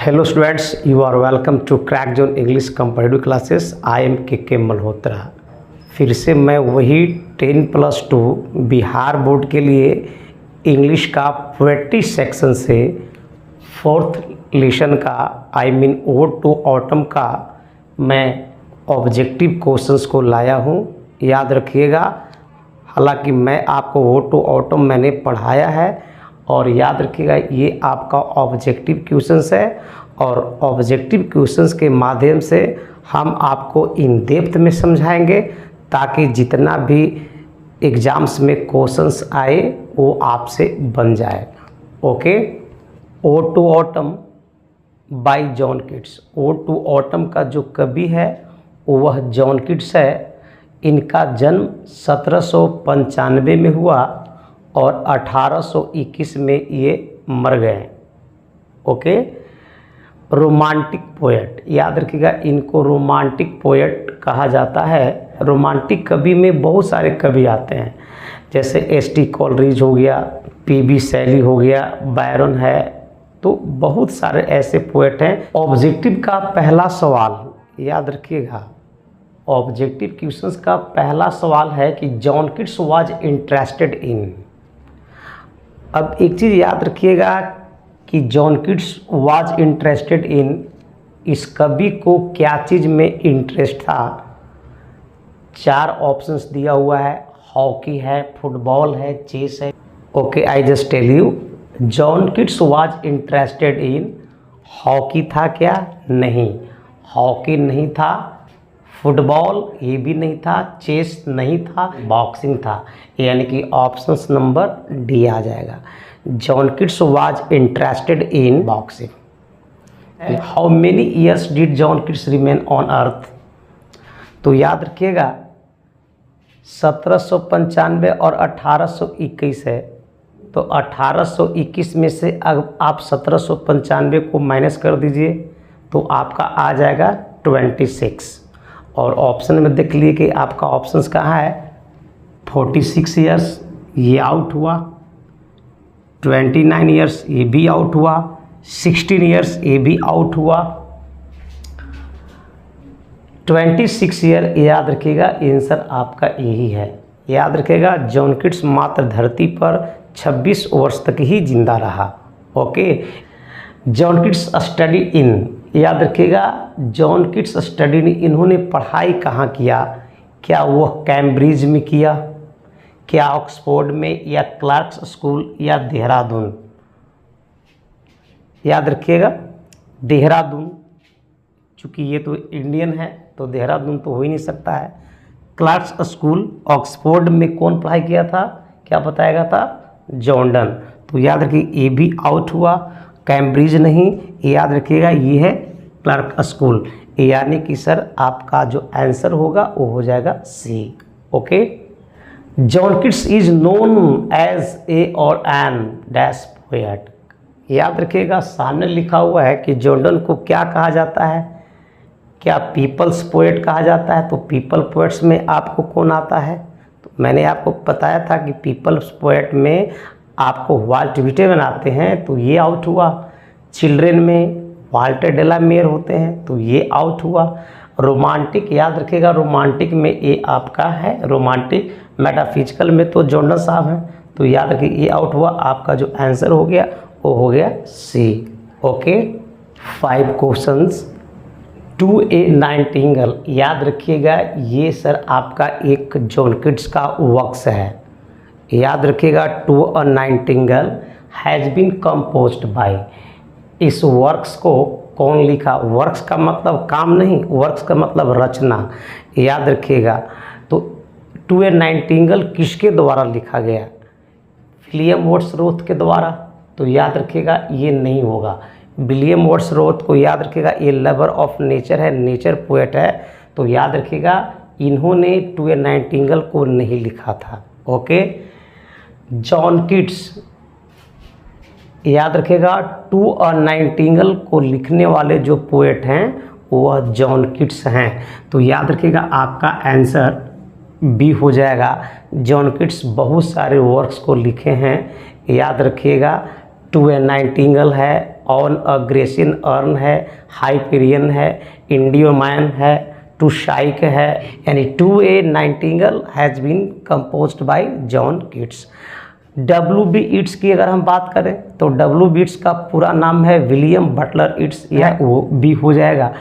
Hello students, you are welcome to crack zone English comparative classes. I am K Malhotra. फिर से मैं वही 10+2 Bihar board के लिए इंग्लिश का पोएट्री सेक्शन से 4th लेसन का ओड टू ऑटम का मैं ऑब्जेक्टिव क्वेश्चंस को लाया हूँ। याद रखिएगा, हालांकि मैं आपको ओड टू ऑटम मैंने पढ़ाया है, और याद रखिएगा ये आपका ऑब्जेक्टिव क्वेश्चंस है, और ऑब्जेक्टिव क्वेश्चंस के माध्यम से हम आपको इन डेप्थ में समझाएंगे ताकि जितना भी एग्ज़ाम्स में क्वेश्चंस आए वो आपसे बन जाए। Okay. Ode to autumn by John Keats. Ode to autumn का जो कवि है वह जॉन कीट्स है। इनका जन्म 1795 में हुआ और 1821 में ये मर गए। ओके। रोमांटिक पोएट, याद रखिएगा इनको रोमांटिक पोएट कहा जाता है। रोमांटिक कवि में बहुत सारे कवि आते हैं, जैसे एस.टी. कॉलरिज हो गया, पी.बी. शैली हो गया, बायरन है, तो बहुत सारे ऐसे पोएट हैं। ऑब्जेक्टिव का पहला सवाल याद रखिएगा, ऑब्जेक्टिव क्वेश्चंस का पहला सवाल है कि जॉन कीट्स वाज इंटरेस्टेड इन। अब एक चीज़ याद रखिएगा कि जॉन कीट्स वाज इंटरेस्टेड इन, इस कवि को क्या चीज़ में इंटरेस्ट था। 4 ऑप्शंस दिया हुआ है, हॉकी है, फुटबॉल है, चेस है। Okay, I just tell you, John Keats was interested in. Hockey था क्या? नहीं, हॉकी नहीं था। फुटबॉल ये भी नहीं था, चेस नहीं था, बॉक्सिंग था, यानी कि ऑप्शंस नंबर डी आ जाएगा। John Keats was interested in boxing. How many years did John Keats remain on earth? तो याद रखिएगा 1795 और 1821 है, तो 1821 में से अब आप 1795 को माइनस कर दीजिए तो आपका आ जाएगा 26। और ऑप्शन में देख लिए कि आपका ऑप्शंस कहाँ है। 46 ईयर्स ये आउट हुआ, 29 ईयर्स ये भी आउट हुआ, 16 ईयर्स ये भी आउट हुआ, 26 ईयर याद रखिएगा आंसर आपका यही है। याद रखिएगा जॉन कीट्स मात्र धरती पर 26 वर्ष तक ही जिंदा रहा। Okay. John Keats study in, याद रखिएगा जॉन कीट्स स्टडी इन्होंने पढ़ाई कहाँ किया। क्या वह कैम्ब्रिज में किया, क्या ऑक्सफोर्ड में, या क्लार्क्स स्कूल, या देहरादून? याद रखिएगा देहरादून, चूँकि ये तो इंडियन है तो देहरादून तो हो ही नहीं सकता है। क्लार्क्स स्कूल, ऑक्सफोर्ड में कौन पढ़ाई किया था, क्या बताएगा था? जॉर्डन। तो याद रखिए ये भी आउट हुआ। कैम्ब्रिज नहीं, याद रखिएगा ये है क्लार्क स्कूल, यानी कि सर आपका जो आंसर होगा वो हो जाएगा C. Okay. John Keats is known as a और एन डैश पोएट। याद रखिएगा सामने लिखा हुआ है कि जॉर्डन को क्या कहा जाता है, क्या पीपल्स पोएट कहा जाता है। तो पीपल पोएट्स में आपको कौन आता है? तो मैंने आपको बताया था कि पीपल्स पोएट में आपको वाल्ट व्हिटमैन आते हैं, तो ये आउट हुआ। चिल्ड्रेन में वाल्टर डेलामेयर होते हैं, तो ये आउट हुआ। रोमांटिक, याद रखिएगा रोमांटिक में ये आपका है रोमांटिक। मेटाफिजिकल में तो जॉर्डन साहब हैं, तो याद रखिए ये आउट हुआ। आपका जो आंसर हो गया वो हो गया C. Okay. 5 questions to a nightingale. याद रखिएगा ये सर आपका एक जॉन कीट्स का वर्क्स है। याद रखिएगा to a nightingale has been composed by. इस वर्क्स को कौन लिखा? वर्क्स का मतलब काम नहीं, वर्क्स का मतलब रचना। याद रखिएगा तो टू ए नाइटिंगेल किसके द्वारा लिखा गया? विलियम वर्ड्सवर्थ के द्वारा। तो याद रखिएगा ये नहीं होगा। विलियम वर्ड्सवर्थ को याद रखिएगा ये लवर ऑफ नेचर है, नेचर पोएट है, तो याद रखिएगा इन्होंने टू ए नाइटिंगेल को नहीं लिखा था। ओके। जॉन कीट्स, याद रखिएगा टू अ नाइटिंगेल को लिखने वाले जो पोएट हैं वह जॉन कीट्स हैं, तो याद रखिएगा आपका आंसर बी हो जाएगा। जॉन कीट्स बहुत सारे वर्क्स को लिखे हैं। याद रखिएगा टू ए नाइटिंगेल है, ऑन अ ग्रेसियन अर्न है, हाइपेरियन है, इंडियोमैन है, टू शाइक है, यानी to a nightingale has been composed by John Keats. W.B. Yeats की अगर हम बात करें तो W.B. ईट्स का पूरा नाम है विलियम बटलर ईट्स, या वो भी हो जाएगा।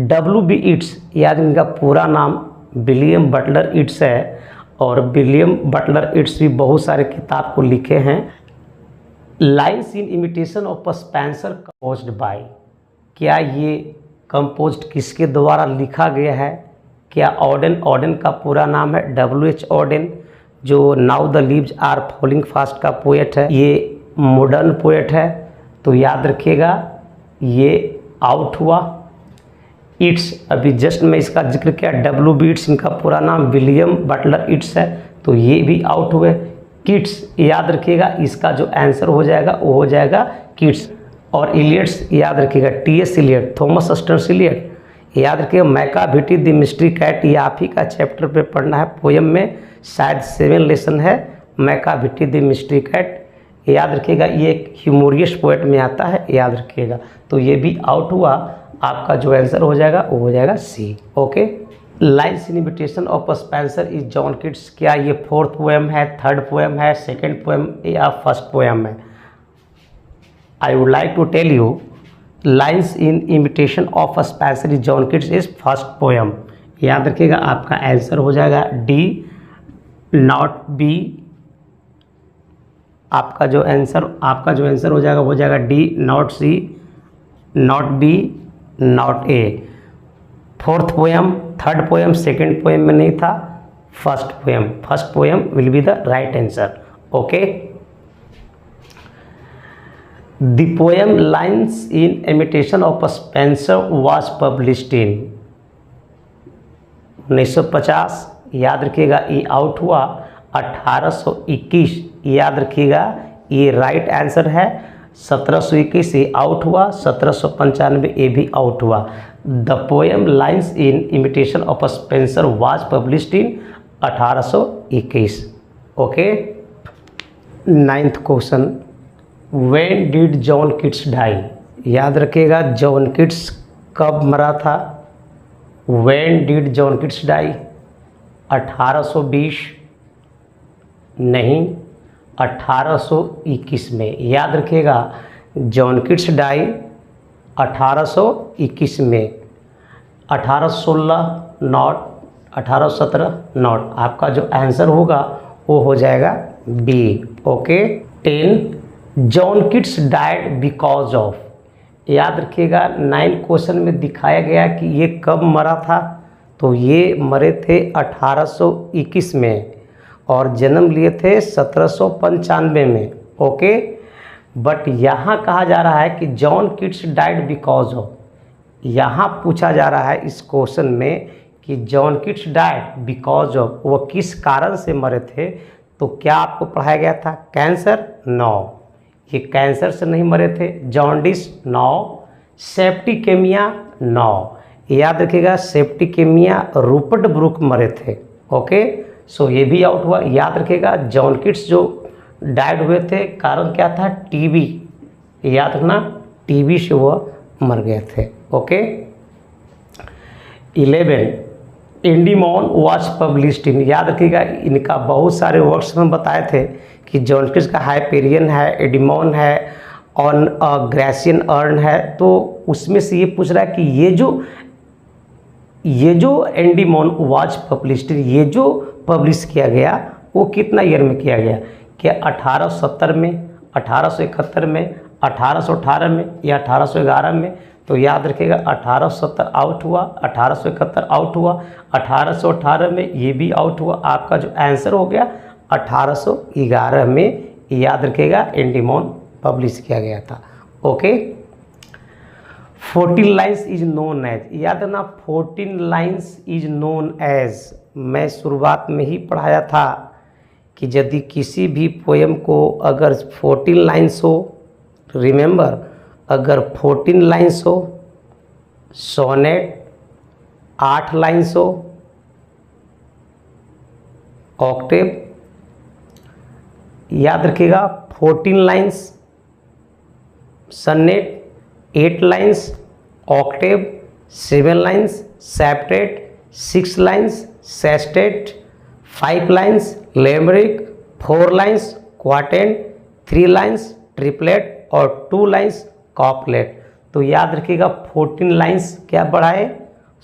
W.B. ईट्स याद इनका पूरा नाम विलियम बटलर ईट्स है, और विलियम बटलर ईट्स भी बहुत सारे किताब को लिखे हैं। Lines in imitation of Spencer composed bye, क्या ये कंपोज्ड किसके द्वारा लिखा गया है? क्या ऑडेन, ऑडेन का पूरा नाम है W.H. ऑडेन, जो now the leaves are falling fast का पोएट है, ये मॉडर्न पोएट है, तो याद रखिएगा ये आउट हुआ। ईट्स, अभी जस्ट मैं इसका जिक्र किया, W.B. ईट्स इनका पूरा नाम विलियम बटलर ईट्स है, तो ये भी आउट हुए। किट्स याद रखिएगा, इसका जो आंसर हो जाएगा वो हो जाएगा किट्स। और इलियट्स याद रखिएगा, T.S. Eliot, Thomas Stearns Eliot. याद रखिएगा मैकाविटी द मिस्ट्री कैट, ये आप ही का चैप्टर पे पढ़ना है, पोएम में शायद 7 लेसन है मैकाविटी द मिस्ट्री कैट। याद रखिएगा ये एक ह्यूमोरियस पोएट में आता है, याद रखिएगा। तो ये भी आउट हुआ, आपका जो आंसर हो जाएगा वो हो जाएगा C. Okay, lines in imitation of Spenser is John Keats, क्या ये 4th पोएम है, 3rd पोएम है, 2nd पोएम या 1st पोएम है? I would like to tell you lines in imitation of Spenser is John Keats is 1st poem. याद रखिएगा आपका answer हो जाएगा डी, नॉट बी। आपका जो आंसर हो जाएगा D, not C, not B, not A. 4th poem, 3rd poem, 2nd poem में नहीं था, 1st poem. 1st poem will be the right answer. Okay, the poem lines in imitation of Spenser was published in 1950। याद रखिएगा ये out हुआ। 1821 याद रखिएगा ये राइट आंसर है। 1721 ये आउट हुआ। 1795 ये भी आउट हुआ। The poem lines in imitation of Spenser was published in 1821। Okay, 9th question, when did John Keats die? याद रखिएगा जॉन कीट्स कब मरा था? When did John Keats die? 1820 नहीं, 1821 में। याद रखिएगा जॉन कीट्स डाई 1821 में। 1816 नॉट, 1817 नॉट। आपका जो आंसर होगा वो हो जाएगा B. Okay, 10, John Keats died because of. याद रखिएगा 9 क्वेश्चन में दिखाया गया कि ये कब मरा था, तो ये मरे थे 1821 में और जन्म लिए थे 1795 में। ओके, बट यहाँ कहा जा रहा है कि John Keats died because of. यहाँ पूछा जा रहा है इस क्वेश्चन में कि John Keats died because of, वो किस कारण से मरे थे। तो क्या आपको पढ़ाया गया था कैंसर? नो, ये कैंसर से नहीं मरे थे। जॉन्डिस? नो। सेप्टिकेमिया? नो। याद रखिएगा सेप्टिकेमिया रूपर्ट ब्रूक मरे थे। ओके, सो ये भी आउट हुआ। याद रखिएगा जॉन कीट्स जो डाइड हुए थे, कारण क्या था? टीबी। याद रखना टीबी से वो मर गए थे। Okay, 11, Endymion was published in. याद रखिएगा इनका बहुत सारे वर्क्स में बताए थे कि जॉन कीट्स का हाइपेरियन है, एंडीमॉन है, ऑन अ ग्रेसियन अर्न है। तो उसमें से ये पूछ रहा है कि ये जो एंडीमॉन वाज पब्लिश्ड, ये जो पब्लिश किया गया वो कितना ईयर में किया गया? क्या 1870 में, 1871 में, 1818 में या 1811 में? तो याद रखिएगा 1870 आउट हुआ, 1871 आउट हुआ, 1818 में ये भी आउट हुआ। आपका जो आंसर हो गया 1811 में। याद रखिएगा एंडीमॉन पब्लिश किया गया था। Okay, 14 lines is known as. याद है ना 14 लाइन्स इज नोन एज। मैं शुरुआत में ही पढ़ाया था कि यदि किसी भी पोएम को अगर 14 लाइन्स हो, रिमेंबर अगर 14 लाइन्स हो, सोनेट 8 लाइन्स हो, ऑक्टेव याद रखिएगा 14 lines, sonnet 8 lines, octave 7 lines, septet 6 lines, sestet 5 lines, limerick 4 lines, क्वार्टेंट 3 लाइन्स, ट्रिपलेट और 2 लाइन्स कॉपलेट। तो याद रखिएगा 14 लाइन्स क्या बढ़ाए,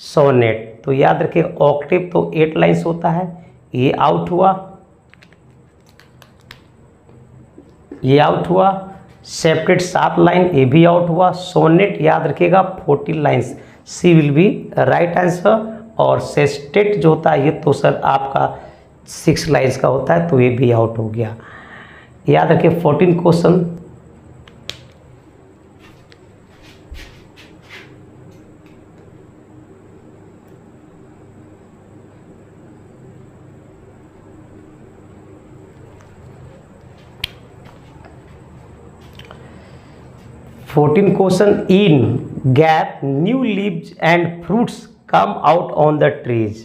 सोनेट। तो याद रखिएगा ऑक्टेव तो 8 लाइन्स होता है, ये आउट हुआ, ये आउट हुआ। सेप्टेट 7 लाइन, ये भी आउट हुआ। सोनेट याद रखिएगा 14 lines, C will be right answer. और सेस्टेट जो होता है ये तो सर आपका 6 लाइन्स का होता है, तो ये भी आउट हो गया। याद रखिए 14 question. Question, in gap new leaves and fruits come out on the trees.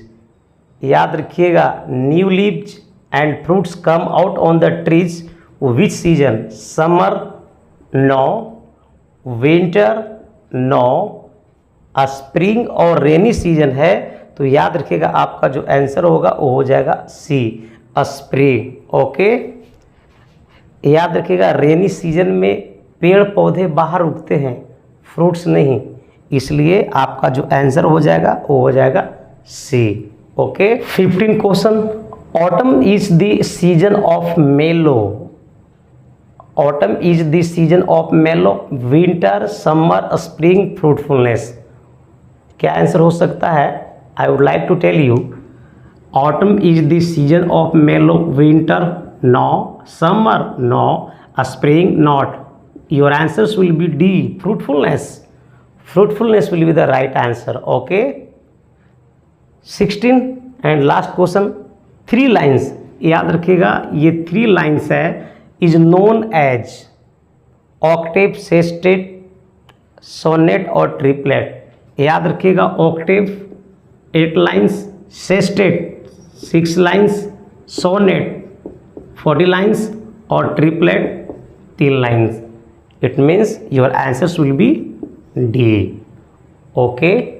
याद रखिएगा new leaves and fruits come out on the trees which season, summer no, winter no, spring और रेनी सीजन है। तो याद रखिएगा आपका जो answer होगा वो हो जाएगा सी, स्प्रिंग। ओके, याद रखिएगा रेनी सीजन में पेड़ पौधे बाहर उगते हैं, फ्रूट्स नहीं, इसलिए आपका जो आंसर हो जाएगा वो हो जाएगा C. Okay, 15 question, autumn is the season of mellow. Autumn is the season of mellow, winter, summer, spring, fruitfulness. क्या आंसर हो सकता है? I would like to tell you, autumn is the season of mellow, winter no, summer no, spring not. Your answers will be D, fruitfulness. Fruitfulness will be the right answer. Okay. 16 and last question, 3 lines. याद रखिएगा ये 3 lines है, is known as octave, sestet, sonnet और triplet। याद रखिएगा octave 8 lines, sestet 6 lines, sonnet 40 lines और triplet 3 lines। It means your answers will be D. Okay.